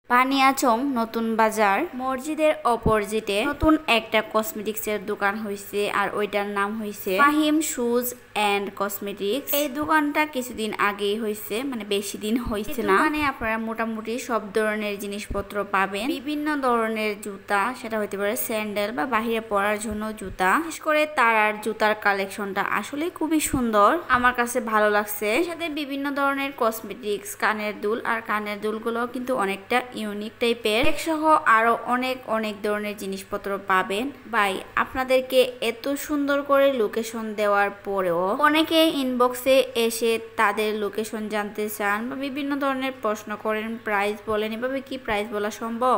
বানিয়াচং নতুন বাজার মসজিদের অপোজিটে নতুন একটা কসমেটিক্সের দোকান হয়েছে আর ওইটার নাম হয়েছে ফাহিম শুজ এন্ড কসমেটিক্স। এই দোকানটা কিছুদিন আগেই হয়েছে, মানে বেশি দিন হয়েছে না। মানে আপনারা মোটামুটি সব ধরনের জিনিসপত্র পাবেন, বিভিন্ন ধরনের জুতা, সেটা হতে পারে স্যান্ডেল বা বাহিরে পরার জন্য জুতা। বিশেষ করে তারার জুতার কালেকশনটা আসলে খুবই সুন্দর, আমার কাছে ভালো লাগছে। সাথে বিভিন্ন ধরনের কসমেটিক্স, কানের দুল, আর কানের দুলগুলো কিন্তু অনেকটা ইউনিক টাইপের সহ আরো অনেক ধরনের জিনিসপত্র পাবেন। ভাই, আপনাদেরকে এত সুন্দর করে লোকেশন দেওয়ার পরেও অনেকে ইনবক্সে এসে তাদের লোকেশন জানতে চান বা বিভিন্ন ধরনের প্রশ্ন করেন, প্রাইস বলেন। এভাবে কি প্রাইস বলা সম্ভব?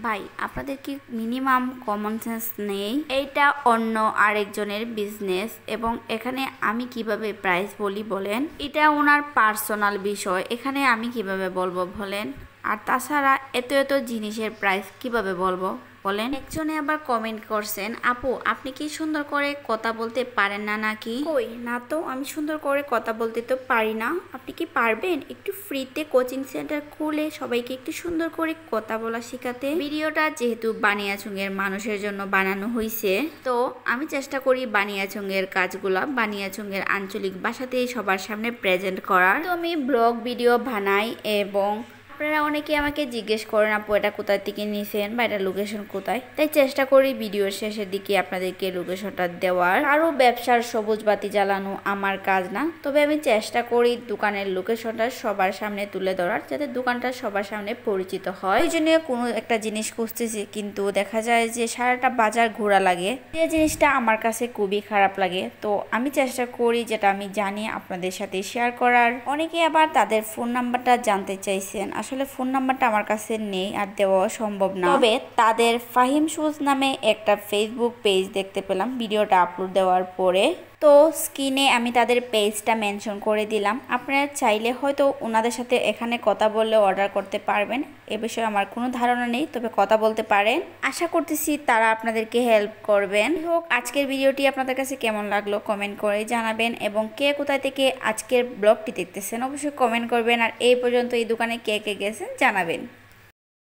ভাই, আপনাদের কি মিনিমাম কমন সেন্স নেই? এইটা অন্য আরেকজনের বিজনেস এবং এখানে আমি কিভাবে প্রাইস বলি বলেন? এটা ওনার পার্সোনাল বিষয়, এখানে আমি কিভাবে বলবো বলেন? আর তাছাড়া এত জিনিসের প্রাইস কিভাবে বলবো বলেন? একজনে আবার কমেন্ট করছেন, আপু আপনি কি সুন্দর করে কথা বলতে পারেন না নাকি? কই না তো, আমি সুন্দর করে কথা বলতে তো পারি না। আপনি কি পারবেন একটু ফ্রিতে কোচিং সেন্টার খুলে সবাইকে একটু সুন্দর করে কথা বলা শেখাতে? ভিডিওটা যেহেতু বানিয়াচং এর মানুষের জন্য বানানো হয়েছে, তো আমি চেষ্টা করি বানিয়াচং এর কাজগুলা বানিয়াচং এর আঞ্চলিক ভাষাতেই সবার সামনে প্রেজেন্ট করার। তো আমি ব্লগ ভিডিও বানাই এবং আপনারা অনেকে আমাকে জিজ্ঞেস করেন, আপু এটা কোথায় থেকে নিয়েছেন বা এটা লোকেশন কোথায়, তাই চেষ্টা করি ভিডিওর শেষের দিকে আপনাদেরকে লোকেশনটা দেওয়ার। আরও ব্যবসার সবুজ বাতি জ্বালানো আমার কাজ না, তবে আমি চেষ্টা করি দোকানের লোকেশনটা সবার সামনে তুলে ধরার, যাতে দোকানটা সবার সামনে পরিচিত হয়। ওই জন্য কোনো একটা জিনিস খুঁজতেছি, কিন্তু দেখা যায় যে সারাটা বাজার ঘোরা লাগে, যে জিনিসটা আমার কাছে খুবই খারাপ লাগে। তো আমি চেষ্টা করি যেটা আমি জানি আপনাদের সাথে শেয়ার করার। অনেকে আবার তাদের ফোন নাম্বারটা জানতে চাইছেন, আসলে ফোন নাম্বারটা আমার কাছে নেই আর দেওয়া সম্ভব না। তবে তাদের ফাহিম শুজ নামে একটা ফেসবুক পেজ দেখতে পেলাম ভিডিওটা আপলোড দেওয়ার পরে, তো স্ক্রিনে আমি তাদের পেজটা মেনশন করে দিলাম। আপনারা চাইলে হয়তো ওনাদের সাথে এখানে কথা বললে অর্ডার করতে পারবেন, এ বিষয়ে আমার কোনো ধারণা নেই, তবে কথা বলতে পারেন। আশা করতেছি তারা আপনাদেরকে হেল্প করবেন। হোক, আজকের ভিডিওটি আপনাদের কাছে কেমন লাগলো কমেন্ট করে জানাবেন, এবং কে কোথায় থেকে আজকের ব্লগটি দেখতেছেন অবশ্যই কমেন্ট করবেন। আর এই পর্যন্ত এই দোকানে কে কে গেছেন জানাবেন।